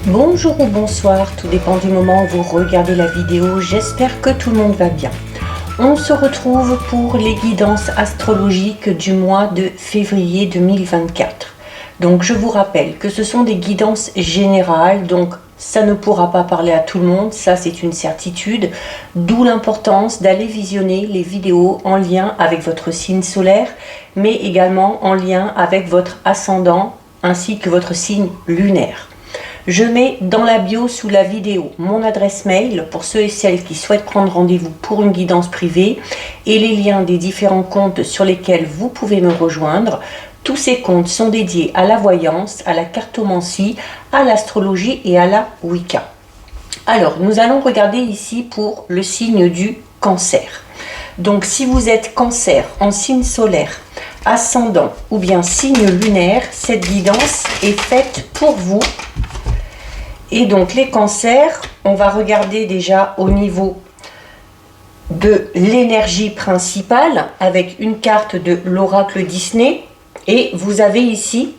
Bonjour ou bonsoir, tout dépend du moment où vous regardez la vidéo, j'espère que tout le monde va bien. On se retrouve pour les guidances astrologiques du mois de février 2024. Donc je vous rappelle que ce sont des guidances générales, donc ça ne pourra pas parler à tout le monde, ça c'est une certitude, d'où l'importance d'aller visionner les vidéos en lien avec votre signe solaire, mais également en lien avec votre ascendant ainsi que votre signe lunaire. Je mets dans la bio sous la vidéo mon adresse mail pour ceux et celles qui souhaitent prendre rendez-vous pour une guidance privée et les liens des différents comptes sur lesquels vous pouvez me rejoindre. Tous ces comptes sont dédiés à la voyance, à la cartomancie, à l'astrologie et à la Wicca. Alors, nous allons regarder ici pour le signe du Cancer. Donc, si vous êtes Cancer en signe solaire, ascendant ou bien signe lunaire, cette guidance est faite pour vous. Et donc les cancers, on va regarder déjà au niveau de l'énergie principale avec une carte de l'oracle Disney. Et vous avez ici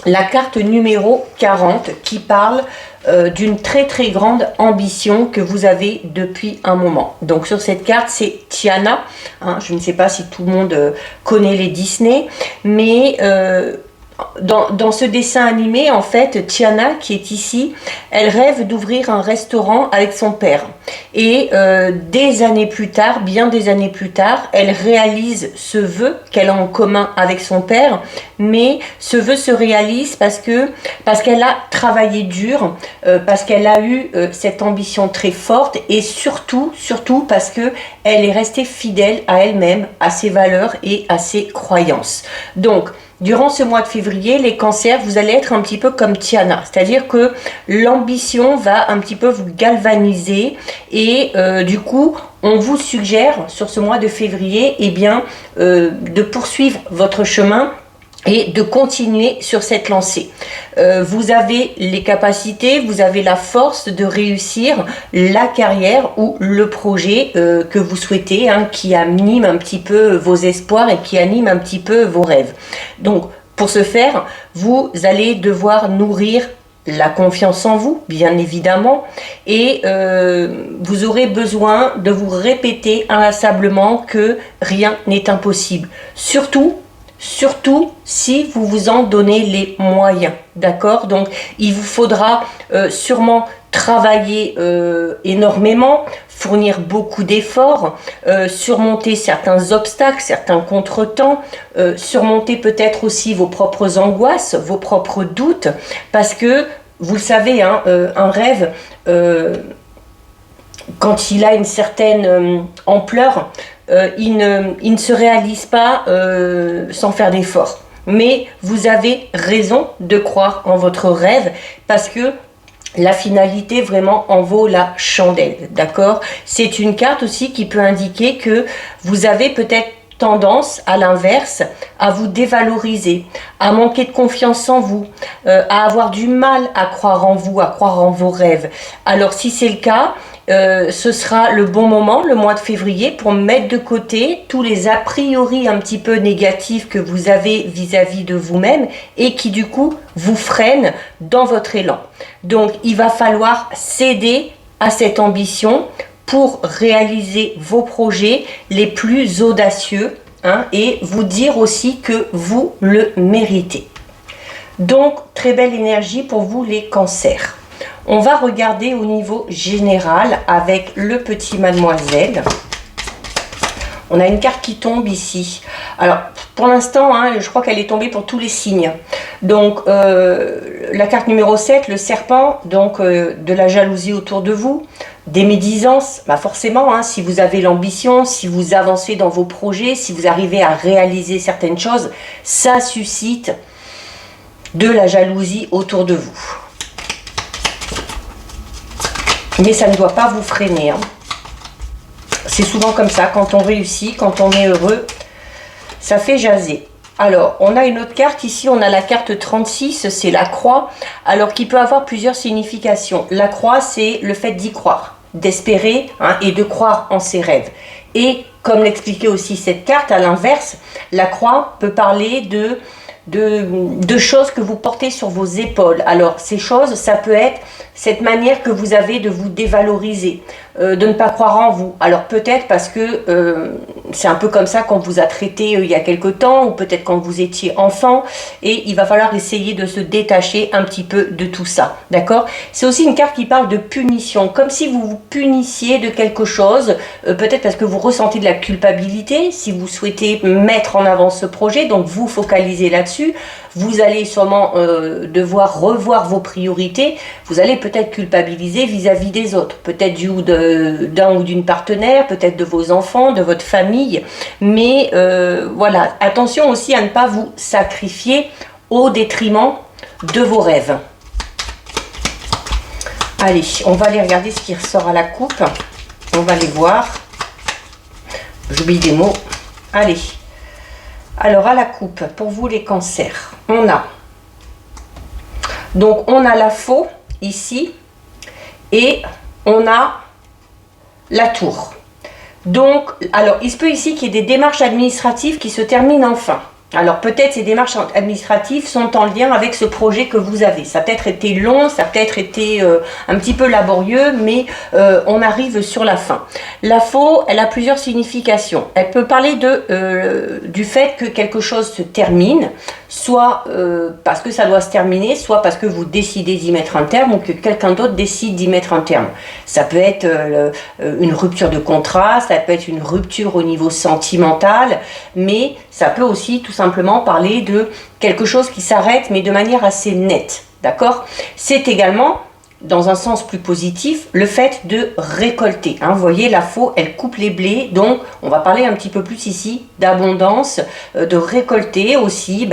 la carte numéro 40 qui parle d'une très très grande ambition que vous avez depuis un moment. Donc sur cette carte, c'est Tiana. Je ne sais pas si tout le monde connaît les Disney, mais... Dans ce dessin animé, en fait, Tiana, qui est ici, elle rêve d'ouvrir un restaurant avec son père. Et des années plus tard, bien des années plus tard, elle réalise ce vœu qu'elle a en commun avec son père. Mais ce vœu se réalise parce qu'elle a travaillé dur, parce qu'elle a eu cette ambition très forte et surtout parce qu'elle est restée fidèle à elle-même, à ses valeurs et à ses croyances. Donc, durant ce mois de février, les cancers, vous allez être un petit peu comme Tiana. C'est-à-dire que l'ambition va un petit peu vous galvaniser et du coup, on vous suggère sur ce mois de février de poursuivre votre chemin et de continuer sur cette lancée. Vous avez les capacités, vous avez la force de réussir la carrière ou le projet que vous souhaitez, qui anime un petit peu vos espoirs et qui anime un petit peu vos rêves. Donc, pour ce faire, vous allez devoir nourrir la confiance en vous, bien évidemment, et vous aurez besoin de vous répéter inlassablement que rien n'est impossible. Surtout si vous vous en donnez les moyens, d'accord? Donc, il vous faudra sûrement travailler énormément, fournir beaucoup d'efforts, surmonter certains obstacles, certains contretemps, surmonter peut-être aussi vos propres angoisses, vos propres doutes, parce que, vous le savez, un rêve... quand il a une certaine ampleur, il ne se réalise pas sans faire d'efforts. Mais vous avez raison de croire en votre rêve parce que la finalité vraiment en vaut la chandelle, d'accord? C'est une carte aussi qui peut indiquer que vous avez peut-être tendance, à l'inverse, à vous dévaloriser, à manquer de confiance en vous, à avoir du mal à croire en vous, à croire en vos rêves. Alors si c'est le cas, ce sera le bon moment, le mois de février, pour mettre de côté tous les a priori un petit peu négatifs que vous avez vis-à-vis de vous-même et qui du coup vous freinent dans votre élan. Donc il va falloir céder à cette ambition pour réaliser vos projets les plus audacieux et vous dire aussi que vous le méritez. Donc, très belle énergie pour vous les cancers. On va regarder au niveau général avec le petit mademoiselle. On a une carte qui tombe ici. Alors, pour l'instant, je crois qu'elle est tombée pour tous les signes. Donc, la carte numéro 7, le serpent, donc de la jalousie autour de vous, des médisances, forcément, si vous avez l'ambition, si vous avancez dans vos projets, si vous arrivez à réaliser certaines choses, ça suscite de la jalousie autour de vous. Mais ça ne doit pas vous freiner. C'est souvent comme ça, quand on réussit, quand on est heureux, ça fait jaser. Alors, on a une autre carte ici, on a la carte 36, c'est la croix, alors qui peut avoir plusieurs significations. La croix, c'est le fait d'y croire, d'espérer et de croire en ses rêves. Et comme l'expliquait aussi cette carte, à l'inverse, la croix peut parler de de choses que vous portez sur vos épaules. Alors ces choses, ça peut être cette manière que vous avez de vous dévaloriser, de ne pas croire en vous. Alors peut-être parce que c'est un peu comme ça qu'on vous a traité il y a quelque temps, ou peut-être quand vous étiez enfant, et il va falloir essayer de se détacher un petit peu de tout ça, d'accord? C'est aussi une carte qui parle de punition, comme si vous vous punissiez de quelque chose, peut-être parce que vous ressentez de la culpabilité, si vous souhaitez mettre en avant ce projet, donc vous focalisez là-dessus. Vous allez sûrement devoir revoir vos priorités, vous allez peut-être culpabiliser vis-à-vis des autres, peut-être d'un ou d'une partenaire, peut-être de vos enfants, de votre famille, mais voilà, attention aussi à ne pas vous sacrifier au détriment de vos rêves. Allez, on va aller regarder ce qui ressort à la coupe, on va les voir, j'oublie des mots, allez. Alors à la coupe, pour vous les cancers, on a la faux ici et on a la tour. Donc, alors il se peut ici qu'il y ait des démarches administratives qui se terminent enfin. Alors peut-être ces démarches administratives sont en lien avec ce projet que vous avez. Ça a peut-être été long, ça a peut-être été un petit peu laborieux, mais on arrive sur la fin. La faux, elle a plusieurs significations. Elle peut parler du fait que quelque chose se termine, soit parce que ça doit se terminer, soit parce que vous décidez d'y mettre un terme ou que quelqu'un d'autre décide d'y mettre un terme. Ça peut être une rupture de contrat, ça peut être une rupture au niveau sentimental, mais ça peut aussi tout simplement parler de quelque chose qui s'arrête, mais de manière assez nette, d'accord? C'est également, dans un sens plus positif, le fait de récolter. Hein. Vous voyez, la faux, elle coupe les blés, donc on va parler un petit peu plus ici d'abondance, de récolter aussi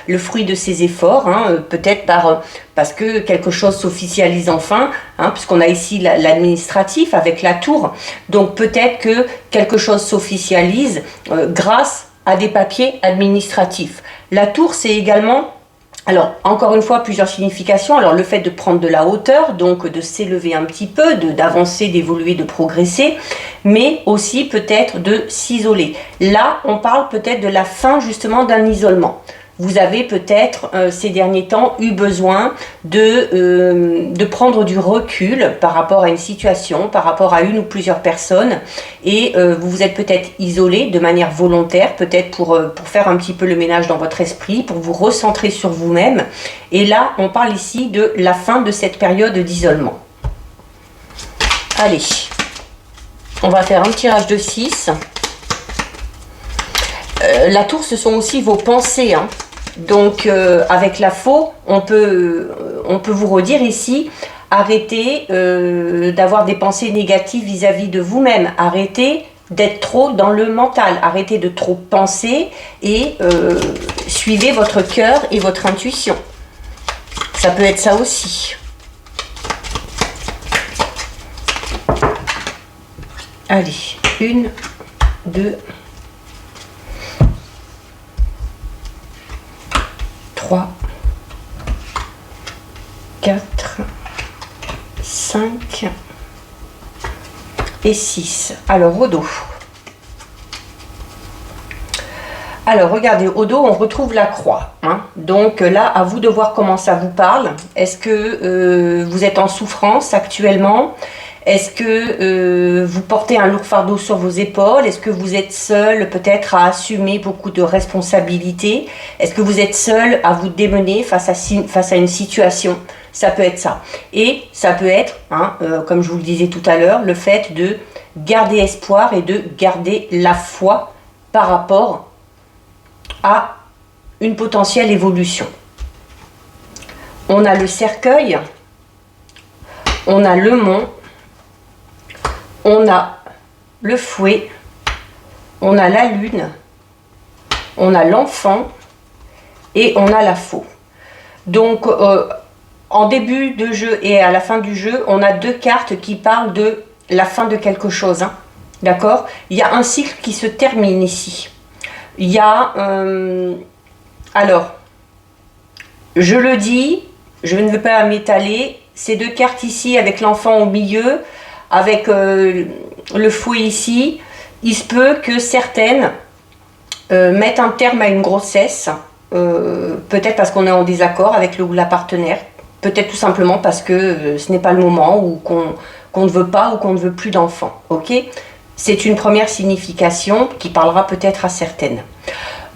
le fruit de ses efforts, hein, peut-être parce que quelque chose s'officialise enfin, hein, puisqu'on a ici l'administratif avec la tour, donc peut-être que quelque chose s'officialise grâce à des papiers administratifs. La tour, c'est également, alors encore une fois, plusieurs significations. Alors le fait de prendre de la hauteur, donc de s'élever un petit peu, d'avancer, d'évoluer, de progresser, mais aussi peut-être de s'isoler. Là, on parle peut-être de la fin justement d'un isolement. Vous avez peut-être ces derniers temps eu besoin de prendre du recul par rapport à une situation, par rapport à une ou plusieurs personnes, et vous vous êtes peut-être isolé de manière volontaire, peut-être pour faire un petit peu le ménage dans votre esprit, pour vous recentrer sur vous-même. Et là, on parle ici de la fin de cette période d'isolement. Allez, on va faire un tirage de 6. La tour, ce sont aussi vos pensées, hein. Donc avec la faux, on peut vous redire ici, arrêtez d'avoir des pensées négatives vis-à-vis de vous-même, arrêtez d'être trop dans le mental, arrêtez de trop penser et suivez votre cœur et votre intuition. Ça peut être ça aussi. Allez, 1, 2, 3, 4, 5 et 6. Alors, au dos. Alors, regardez, au dos, on retrouve la croix. Hein. Donc là, à vous de voir comment ça vous parle. Est-ce que vous êtes en souffrance actuellement ? Est-ce que vous portez un lourd fardeau sur vos épaules? Est-ce que vous êtes seul peut-être à assumer beaucoup de responsabilités? Est-ce que vous êtes seul à vous démener face à une situation? Ça peut être ça. Et ça peut être, hein, comme je vous le disais tout à l'heure, le fait de garder espoir et de garder la foi par rapport à une potentielle évolution. On a le cercueil, on a le mont, on a le fouet, on a la lune, on a l'enfant et on a la faux. Donc en début de jeu et à la fin du jeu, on a deux cartes qui parlent de la fin de quelque chose. Hein. D'accord? Il y a un cycle qui se termine ici. Il y a... alors, je le dis, je ne veux pas m'étaler, ces deux cartes ici avec l'enfant au milieu, avec le fouet ici, il se peut que certaines mettent un terme à une grossesse, peut-être parce qu'on est en désaccord avec le ou la partenaire, peut-être tout simplement parce que ce n'est pas le moment ou qu'on ne veut pas ou qu'on ne veut plus d'enfants. Ok, c'est une première signification qui parlera peut-être à certaines.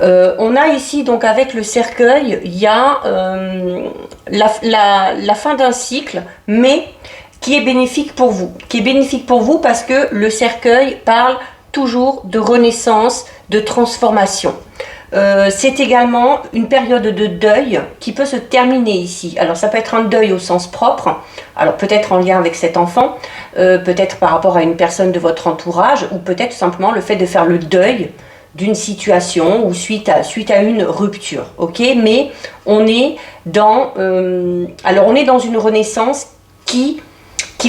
On a ici donc avec le cercueil, il y a la fin d'un cycle, mais qui est bénéfique pour vous. Qui est bénéfique pour vous parce que le cercueil parle toujours de renaissance, de transformation. C'est également une période de deuil qui peut se terminer ici. Alors ça peut être un deuil au sens propre, alors peut-être en lien avec cet enfant, peut-être par rapport à une personne de votre entourage, ou peut-être tout simplement le fait de faire le deuil d'une situation ou suite à une rupture. Ok, mais on est dans, on est dans une renaissance qui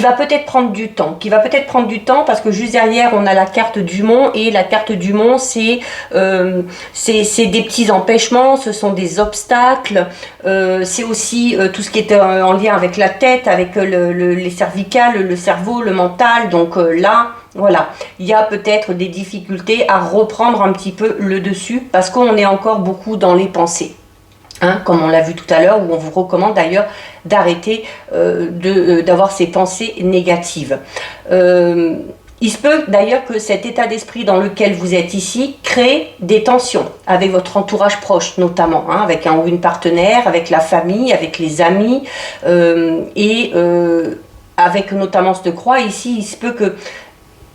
va peut-être prendre du temps, parce que juste derrière on a la carte du Mont, et la carte du Mont c'est des petits empêchements, ce sont des obstacles, c'est aussi tout ce qui est en lien avec la tête, avec les cervicales, le cerveau, le mental, donc là voilà, il y a peut-être des difficultés à reprendre un petit peu le dessus parce qu'on est encore beaucoup dans les pensées. Hein, comme on l'a vu tout à l'heure, où on vous recommande d'ailleurs d'arrêter d'avoir ces pensées négatives. Il se peut d'ailleurs que cet état d'esprit dans lequel vous êtes ici crée des tensions avec votre entourage proche notamment, hein, avec un ou une partenaire, avec la famille, avec les amis, avec notamment cette croix ici. Il se peut que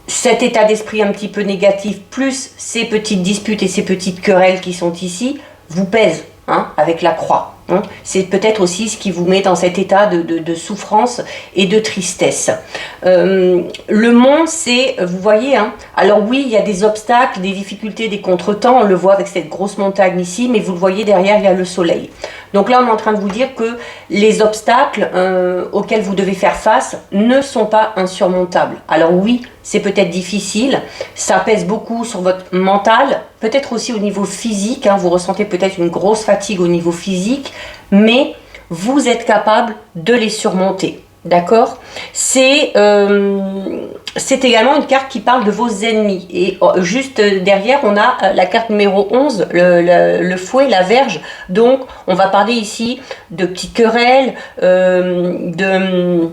cet état d'esprit un petit peu négatif, plus ces petites disputes et ces petites querelles qui sont ici, vous pèsent. Hein, avec la croix. Hein. C'est peut-être aussi ce qui vous met dans cet état de souffrance et de tristesse. Le Mont, c'est, vous voyez, hein, alors oui, il y a des obstacles, des difficultés, des contretemps, on le voit avec cette grosse montagne ici, mais vous le voyez derrière, il y a le soleil. Donc là, on est en train de vous dire que les obstacles auxquels vous devez faire face ne sont pas insurmontables. Alors oui, c'est peut-être difficile, ça pèse beaucoup sur votre mental, peut-être aussi au niveau physique, hein, vous ressentez peut-être une grosse fatigue au niveau physique, mais vous êtes capable de les surmonter. D'accord, c'est également une carte qui parle de vos ennemis. Et juste derrière, on a la carte numéro 11, le fouet, la verge. Donc, on va parler ici de petites querelles, de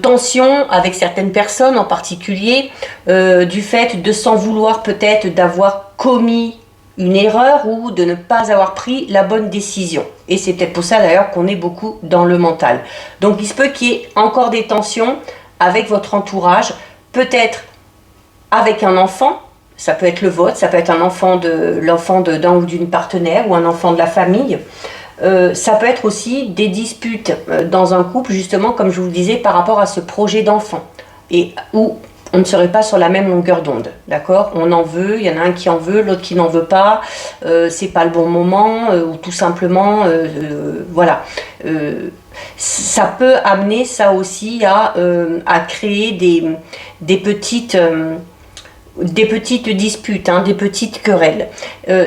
tensions avec certaines personnes en particulier, du fait de s'en vouloir peut-être d'avoir commis une erreur ou de ne pas avoir pris la bonne décision. Et c'est peut-être pour ça d'ailleurs qu'on est beaucoup dans le mental. Donc il se peut qu'il y ait encore des tensions avec votre entourage, peut-être avec un enfant, ça peut être le vôtre, ça peut être l'enfant d'un ou d'une partenaire ou un enfant de la famille. Ça peut être aussi des disputes dans un couple, justement comme je vous le disais, par rapport à ce projet d'enfant, et où on ne serait pas sur la même longueur d'onde, d'accord? On en veut, il y en a un qui en veut, l'autre qui n'en veut pas, c'est pas le bon moment, ou tout simplement, voilà. Ça peut amener ça aussi à créer des petites disputes, hein, des petites querelles.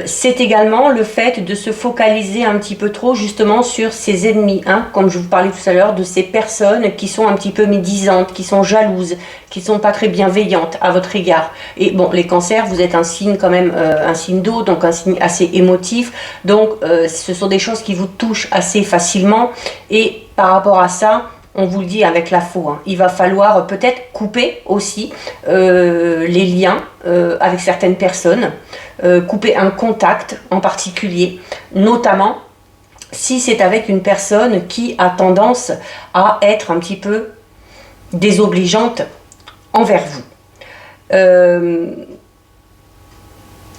C'est également le fait de se focaliser un petit peu trop justement sur ses ennemis, hein, comme je vous parlais tout à l'heure, de ces personnes qui sont un petit peu médisantes, qui sont jalouses, qui sont pas très bienveillantes à votre égard. Et bon, les cancers, vous êtes un signe quand même, un signe d'eau, donc un signe assez émotif, donc ce sont des choses qui vous touchent assez facilement, et par rapport à ça, on vous le dit avec la faux, hein, il va falloir peut-être couper aussi les liens avec certaines personnes, couper un contact en particulier, notamment si c'est avec une personne qui a tendance à être un petit peu désobligeante envers vous.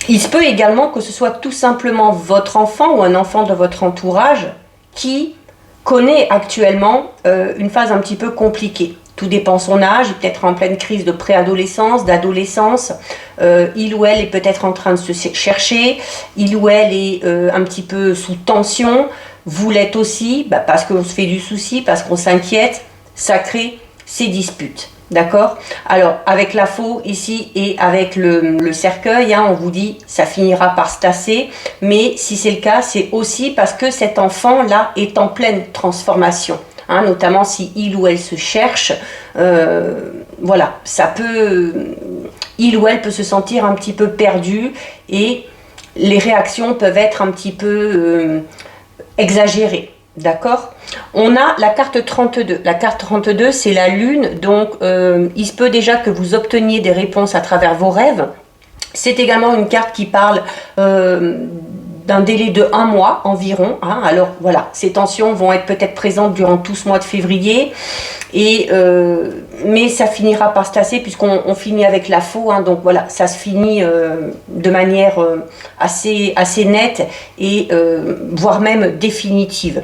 Il se peut également que ce soit tout simplement votre enfant ou un enfant de votre entourage qui connaît actuellement une phase un petit peu compliquée. Tout dépend de son âge, peut-être en pleine crise de préadolescence, d'adolescence. Il ou elle est peut-être en train de se chercher, il ou elle est un petit peu sous tension. Vous l'êtes aussi, parce qu'on se fait du souci, parce qu'on s'inquiète, ça crée ces disputes. D'accord? Alors, avec la faux ici et avec le cercueil, hein, on vous dit ça finira par se tasser. Mais si c'est le cas, c'est aussi parce que cet enfant-là est en pleine transformation. Hein, notamment si il ou elle se cherche. Voilà, ça peut... Il ou elle peut se sentir un petit peu perdu et les réactions peuvent être un petit peu exagérées. D'accord? On a la carte 32. La carte 32, c'est la lune. Donc, il se peut déjà que vous obteniez des réponses à travers vos rêves. C'est également une carte qui parle d'un délai de 1 mois environ. Hein. Alors, voilà, ces tensions vont être peut-être présentes durant tout ce mois de février. Mais ça finira par se tasser puisqu'on finit avec la faux, hein, donc voilà, ça se finit de manière assez nette et voire même définitive.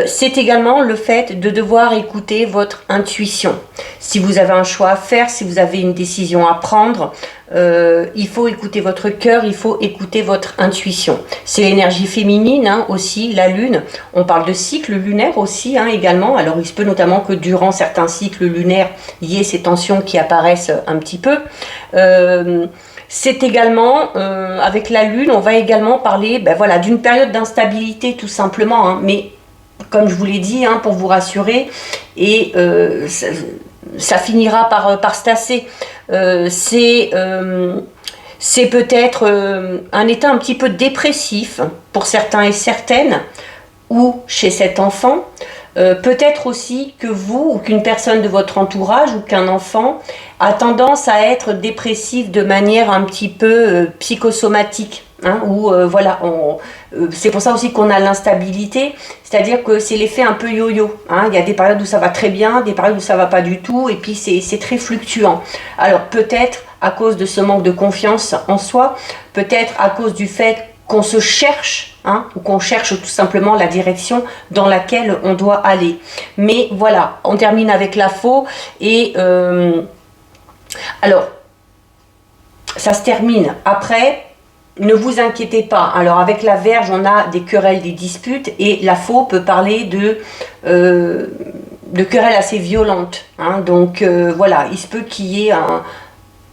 C'est également le fait de devoir écouter votre intuition. Si vous avez un choix à faire, si vous avez une décision à prendre, il faut écouter votre cœur, il faut écouter votre intuition. C'est l'énergie féminine hein, aussi, la lune. On parle de cycle lunaire aussi hein, également. Alors il se peut notamment que durant certains cycles lunaires, il y ait ces tensions qui apparaissent un petit peu. C'est également, avec la lune, on va également parler voilà, d'une période d'instabilité tout simplement. Hein, mais comme je vous l'ai dit, hein, pour vous rassurer, et ça finira par se tasser. C'est peut-être un état un petit peu dépressif pour certains et certaines, ou chez cet enfant. Peut-être aussi que vous ou qu'une personne de votre entourage ou qu'un enfant a tendance à être dépressif de manière un petit peu psychosomatique. Hein, voilà, c'est pour ça aussi qu'on a l'instabilité, c'est-à-dire que c'est l'effet un peu yo-yo. Hein, il y a des périodes où ça va très bien, des périodes où ça va pas du tout, et puis c'est très fluctuant. Alors peut-être à cause de ce manque de confiance en soi, peut-être à cause du fait qu'on se cherche, hein, ou qu'on cherche tout simplement la direction dans laquelle on doit aller. Mais voilà, on termine avec la faux, et alors, ça se termine. Après, ne vous inquiétez pas. Alors avec la Vierge, on a des querelles, des disputes, et la faux peut parler de querelles assez violentes. Hein. Donc voilà, il se peut qu'il y ait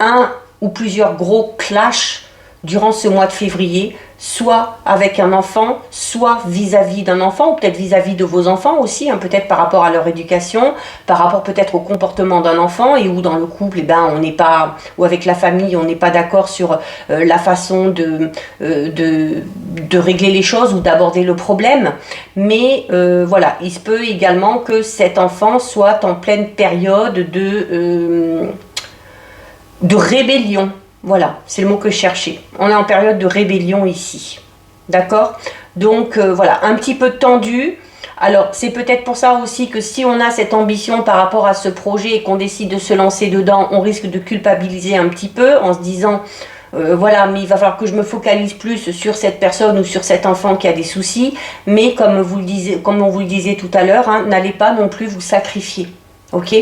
un ou plusieurs gros clashs durant ce mois de février, soit avec un enfant, soit vis-à-vis d'un enfant, ou peut-être vis-à-vis de vos enfants aussi, hein, peut-être par rapport à leur éducation, par rapport peut-être au comportement d'un enfant, et où dans le couple, on n'est pas, ou avec la famille, on n'est pas d'accord sur la façon de régler les choses ou d'aborder le problème. Mais voilà, il se peut également que cet enfant soit en pleine période de rébellion. Voilà, c'est le mot que je cherchais. On est en période de rébellion ici. D'accord? Donc voilà, un petit peu tendu. Alors c'est peut-être pour ça aussi que si on a cette ambition par rapport à ce projet et qu'on décide de se lancer dedans, on risque de culpabiliser un petit peu en se disant voilà, mais il va falloir que je me focalise plus sur cette personne ou sur cet enfant qui a des soucis. Mais comme on vous le disait tout à l'heure, hein, n'allez pas non plus vous sacrifier. Ok,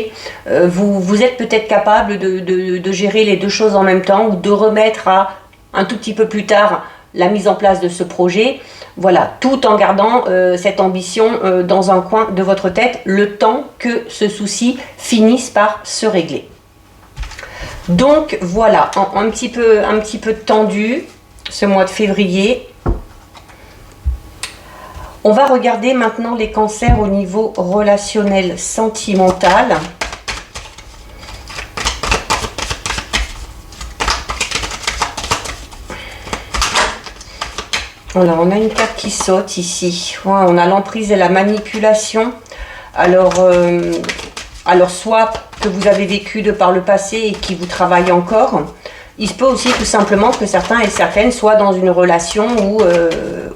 vous êtes peut-être capable de gérer les deux choses en même temps, ou de remettre à un tout petit peu plus tard la mise en place de ce projet, voilà, tout en gardant cette ambition dans un coin de votre tête, le temps que ce souci finisse par se régler. Donc voilà, un petit peu tendu ce mois de février. On va regarder maintenant les cancers au niveau relationnel, sentimental. Alors, on a une carte qui saute ici. Ouais, on a l'emprise et la manipulation. Alors, soit que vous avez vécu de par le passé et qui vous travaille encore. Il se peut aussi tout simplement que certains et certaines soient dans une relation où,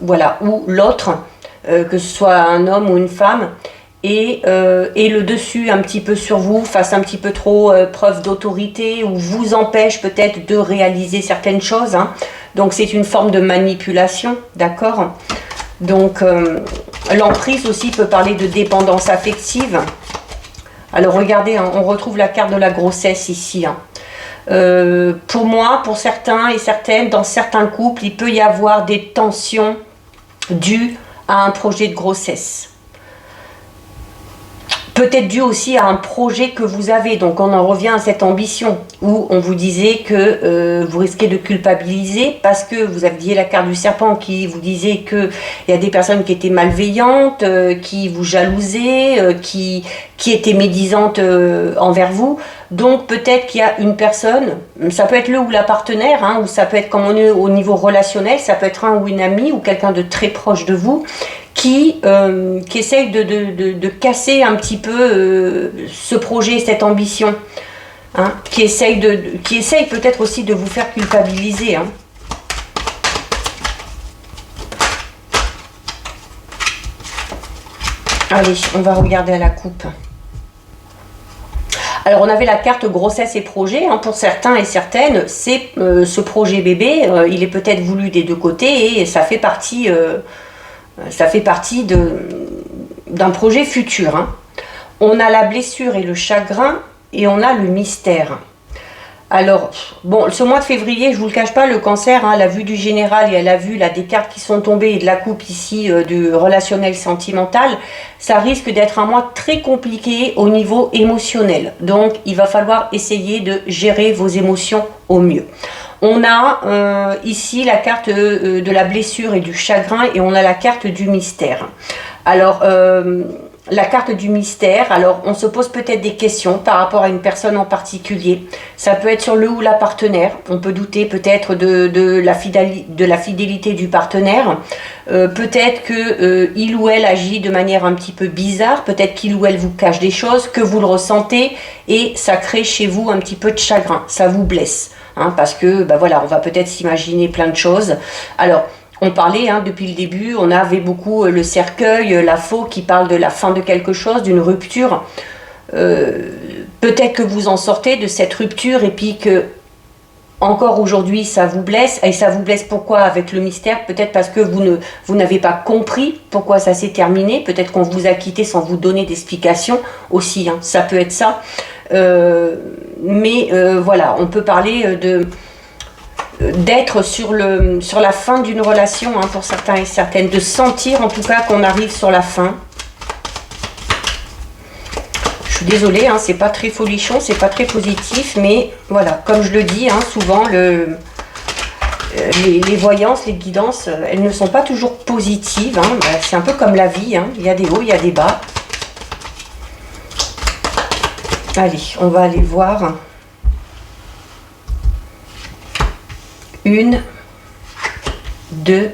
voilà, où l'autre, que ce soit un homme ou une femme, et le dessus un petit peu sur vous, fasse un petit peu trop preuve d'autorité, ou vous empêche peut-être de réaliser certaines choses. Hein. Donc c'est une forme de manipulation, d'accord? Donc l'emprise aussi peut parler de dépendance affective. Alors regardez, hein, on retrouve la carte de la grossesse ici. Hein. Pour moi, pour certains et certaines, dans certains couples, il peut y avoir des tensions dues à un projet de grossesse. peut-être dû aussi à un projet que vous avez. Donc on en revient à cette ambition où on vous disait que vous risquez de culpabiliser parce que vous aviez la carte du serpent qui vous disait qu'il y a des personnes qui étaient malveillantes, qui vous jalousaient, qui étaient médisantes envers vous. Donc peut-être qu'il y a une personne, ça peut être le ou la partenaire, hein, ou ça peut être comme on est au niveau relationnel, ça peut être un ou une amie ou quelqu'un de très proche de vous qui essaye de casser un petit peu ce projet, cette ambition, hein, qui essaye peut-être aussi de vous faire culpabiliser. Hein. Allez, on va regarder à la coupe. Alors on avait la carte grossesse et projet, hein, pour certains et certaines, c'est ce projet bébé, il est peut-être voulu des deux côtés et ça fait partie d'un projet futur. Hein. On a la blessure et le chagrin et on a le mystère. Alors, bon, ce mois de février, je vous le cache pas, le cancer, hein, la vue du général et à la vue là, des cartes qui sont tombées et de la coupe ici du relationnel sentimental, ça risque d'être un mois très compliqué au niveau émotionnel. Donc, il va falloir essayer de gérer vos émotions au mieux. On a ici la carte de la blessure et du chagrin et on a la carte du mystère. Alors, la carte du mystère, alors on se pose peut-être des questions par rapport à une personne en particulier. Ça peut être sur le ou la partenaire. On peut douter peut-être de la fidélité du partenaire. Peut-être que il ou elle agit de manière un petit peu bizarre. Peut-être qu'il ou elle vous cache des choses, que vous le ressentez et ça crée chez vous un petit peu de chagrin. Ça vous blesse. Hein, parce que, ben voilà, on va peut-être s'imaginer plein de choses. Alors, on parlait, hein, depuis le début, on avait beaucoup le cercueil, la faux qui parle de la fin de quelque chose, d'une rupture. Peut-être que vous en sortez de cette rupture et puis que, encore aujourd'hui, ça vous blesse. Et ça vous blesse pourquoi avec le mystère? Peut-être parce que vous n'avez pas compris pourquoi ça s'est terminé. Peut-être qu'on vous a quitté sans vous donner d'explication aussi. Hein, ça peut être ça. Mais voilà, on peut parler d'être sur la fin d'une relation, hein, pour certains et certaines, de sentir en tout cas qu'on arrive sur la fin. Je suis désolée, hein, c'est pas très folichon, c'est pas très positif, mais voilà, comme je le dis, hein, souvent les voyances, les guidances, elles ne sont pas toujours positives, hein, c'est un peu comme la vie, hein, il y a des hauts, il y a des bas. Allez, on va aller voir. 1, 2,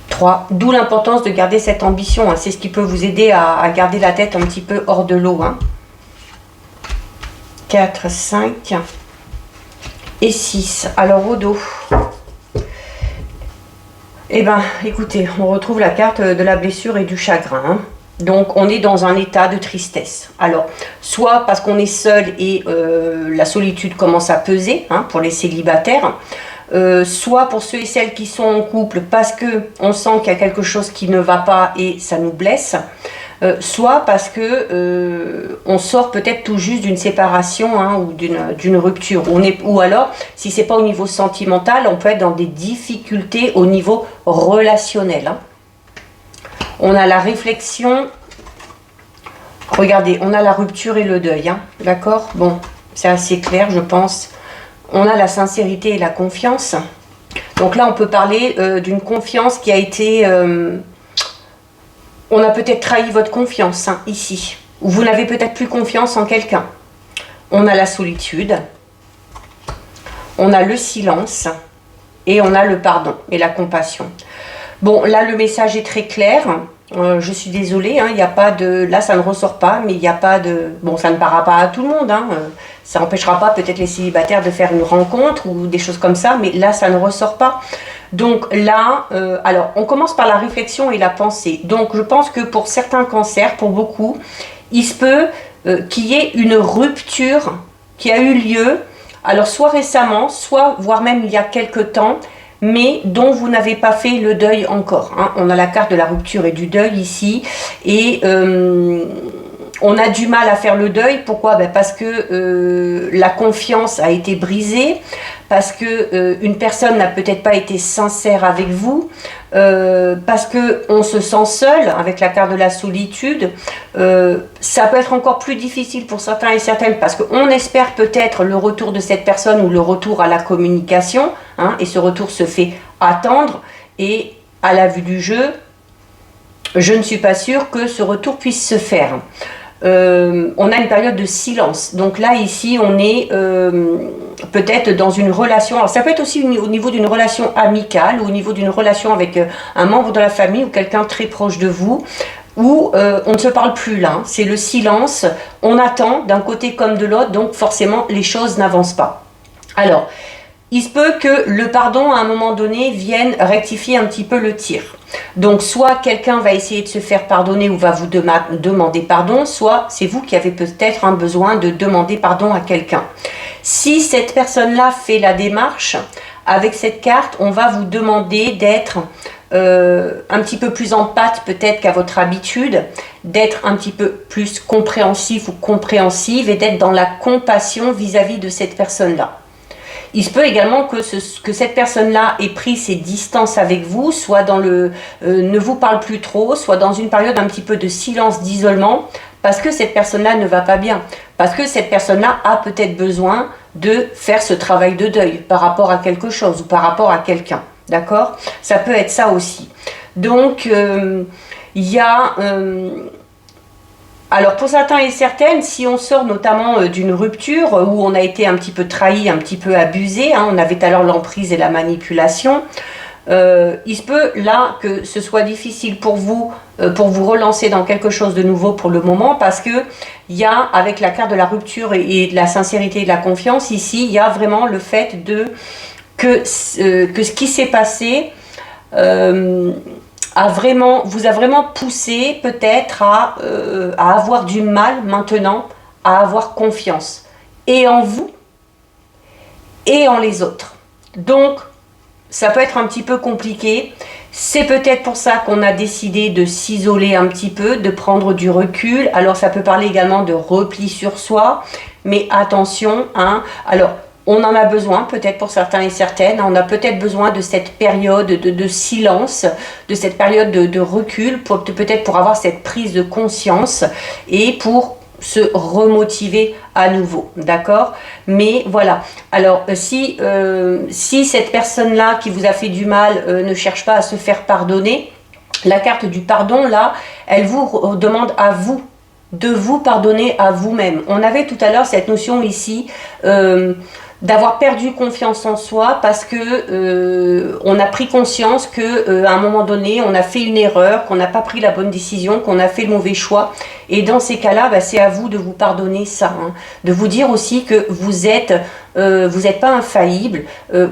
3. D'où l'importance de garder cette ambition. Hein. C'est ce qui peut vous aider à garder la tête un petit peu hors de l'eau. Hein. 4, 5 et 6. Alors au dos. Eh bien, écoutez, on retrouve la carte de la blessure et du chagrin. Hein. Donc, on est dans un état de tristesse. Alors, soit parce qu'on est seul et la solitude commence à peser, hein, pour les célibataires, soit pour ceux et celles qui sont en couple parce qu'on sent qu'il y a quelque chose qui ne va pas et ça nous blesse, soit parce que on sort peut-être tout juste d'une séparation, hein, ou d'une rupture. Ou alors, si ce n'est pas au niveau sentimental, on peut être dans des difficultés au niveau relationnel. Hein. On a la réflexion, regardez, on a la rupture et le deuil, hein, d'accord? Bon, c'est assez clair, je pense. On a la sincérité et la confiance. Donc là, on peut parler d'une confiance qui a été... on a peut-être trahi votre confiance, hein, ici. Ou vous n'avez peut-être plus confiance en quelqu'un. On a la solitude. On a le silence. Et on a le pardon et la compassion. Bon, là, le message est très clair. Je suis désolée, hein, il n'y a pas de... Là, ça ne ressort pas, mais il n'y a pas de... Bon, ça ne parlera pas à tout le monde. Hein. Ça n'empêchera pas peut-être les célibataires de faire une rencontre ou des choses comme ça, mais là, ça ne ressort pas. Donc là, alors, on commence par la réflexion et la pensée. Donc, je pense que pour certains cancers, pour beaucoup, il se peut qu'il y ait une rupture qui a eu lieu, alors soit récemment, soit, voire même il y a quelque temps, mais dont vous n'avez pas fait le deuil encore. Hein. On a la carte de la rupture et du deuil ici, et on a du mal à faire le deuil. Pourquoi? Ben parce que la confiance a été brisée, parce que une personne n'a peut-être pas été sincère avec vous, parce que on se sent seul avec la carte de la solitude. Ça peut être encore plus difficile pour certains et certaines parce qu'on espère peut-être le retour de cette personne ou le retour à la communication, hein, et ce retour se fait attendre, et à la vue du jeu, je ne suis pas sûre que ce retour puisse se faire. On a une période de silence. Donc là, ici, on est peut-être dans une relation. Alors, ça peut être aussi au niveau d'une relation amicale ou au niveau d'une relation avec un membre de la famille ou quelqu'un très proche de vous, où on ne se parle plus là. C'est le silence. On attend d'un côté comme de l'autre, donc forcément, les choses n'avancent pas. Alors, il se peut que le pardon, à un moment donné, vienne rectifier un petit peu le tir. Donc, soit quelqu'un va essayer de se faire pardonner ou va vous demander pardon, soit c'est vous qui avez peut-être un besoin de demander pardon à quelqu'un. Si cette personne-là fait la démarche, avec cette carte, on va vous demander d'être un petit peu plus en pâte peut-être qu'à votre habitude, d'être un petit peu plus compréhensif ou compréhensive et d'être dans la compassion vis-à-vis de cette personne-là. Il se peut également que cette personne-là ait pris ses distances avec vous, soit dans le ne vous parle plus trop, soit dans une période un petit peu de silence, d'isolement, parce que cette personne-là ne va pas bien, parce que cette personne-là a peut-être besoin de faire ce travail de deuil par rapport à quelque chose ou par rapport à quelqu'un, d'accord? Ça peut être ça aussi. Donc, il y a... alors pour certains et certaines, si on sort notamment d'une rupture où on a été un petit peu trahi, un petit peu abusé, hein, on avait tout à l'heure l'emprise et la manipulation, il se peut là que ce soit difficile pour vous relancer dans quelque chose de nouveau pour le moment, parce que il y a, avec la carte de la rupture et de la sincérité et de la confiance, ici il y a vraiment le fait que ce qui s'est passé vous a vraiment poussé peut-être à avoir du mal maintenant à avoir confiance, et en vous et en les autres. Donc ça peut être un petit peu compliqué. C'est peut-être pour ça qu'on a décidé de s'isoler un petit peu, de prendre du recul. Alors ça peut parler également de repli sur soi, mais attention, hein. Alors on en a besoin peut-être pour certains et certaines, on a peut-être besoin de cette période de silence, de cette période de recul, peut-être pour avoir cette prise de conscience et pour se remotiver à nouveau, d'accord? Mais voilà, alors si cette personne-là qui vous a fait du mal ne cherche pas à se faire pardonner, la carte du pardon, là, elle vous demande à vous de vous pardonner à vous-même. On avait tout à l'heure cette notion ici d'avoir perdu confiance en soi parce que on a pris conscience que à un moment donné on a fait une erreur, qu'on n'a pas pris la bonne décision, qu'on a fait le mauvais choix, et dans ces cas-là, bah, c'est à vous de vous pardonner ça, hein. De vous dire aussi que vous êtes pas infaillible,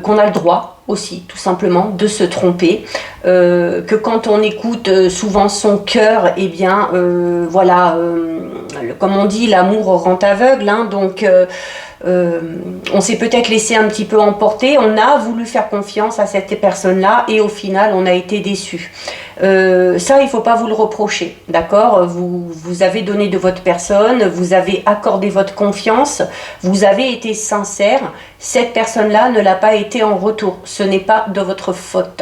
qu'on a le droit aussi tout simplement de se tromper, que quand on écoute souvent son cœur, eh bien voilà, comme on dit, l'amour rend aveugle, hein, donc on s'est peut-être laissé un petit peu emporter, on a voulu faire confiance à cette personne-là et au final on a été déçu. Ça, il ne faut pas vous le reprocher, d'accord? Vous avez donné de votre personne, vous avez accordé votre confiance, vous avez été sincère, cette personne-là ne l'a pas été en retour, ce n'est pas de votre faute.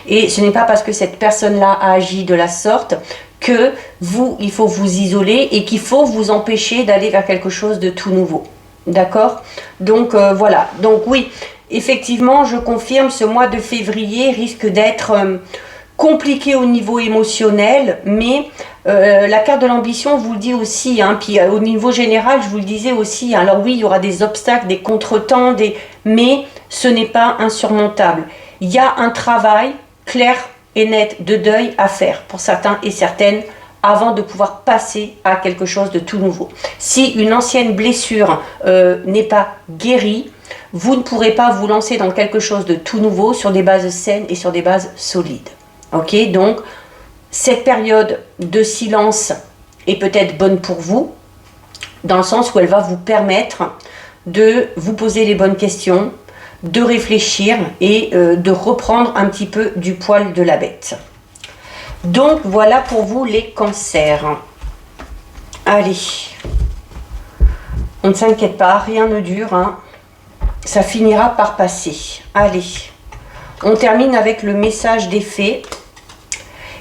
Et ce n'est pas parce que cette personne-là a agi de la sorte que il faut vous isoler et qu'il faut vous empêcher d'aller vers quelque chose de tout nouveau. D'accord? Donc voilà, donc oui, effectivement, je confirme, ce mois de février risque d'être compliqué au niveau émotionnel, mais la carte de l'ambition vous le dit aussi, hein, puis au niveau général, je vous le disais aussi, hein, alors oui, il y aura des obstacles, des contretemps, mais ce n'est pas insurmontable. Il y a un travail clair et net de deuil à faire pour certains et certaines, avant de pouvoir passer à quelque chose de tout nouveau. Si une ancienne blessure n'est pas guérie, vous ne pourrez pas vous lancer dans quelque chose de tout nouveau sur des bases saines et sur des bases solides. Ok, donc cette période de silence est peut-être bonne pour vous, dans le sens où elle va vous permettre de vous poser les bonnes questions, de réfléchir et de reprendre un petit peu du poil de la bête. Donc voilà pour vous les cancers. Allez, on ne s'inquiète pas, rien ne dure, hein. Ça finira par passer. Allez, on termine avec le message des fées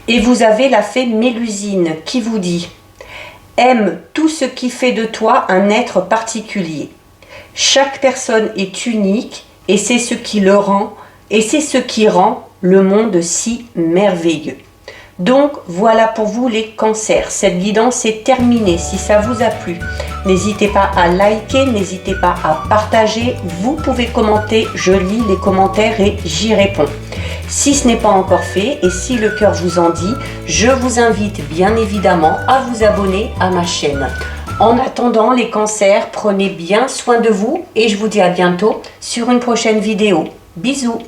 Et vous avez la fée Mélusine qui vous dit « Aime tout ce qui fait de toi un être particulier. Chaque personne est unique et c'est ce qui le rend, et c'est ce qui rend le monde si merveilleux. » Donc voilà pour vous les cancers. Cette guidance est terminée. Si ça vous a plu, n'hésitez pas à liker, n'hésitez pas à partager. Vous pouvez commenter, je lis les commentaires et j'y réponds. Si ce n'est pas encore fait et si le cœur vous en dit, je vous invite bien évidemment à vous abonner à ma chaîne. En attendant les cancers, prenez bien soin de vous et je vous dis à bientôt sur une prochaine vidéo. Bisous!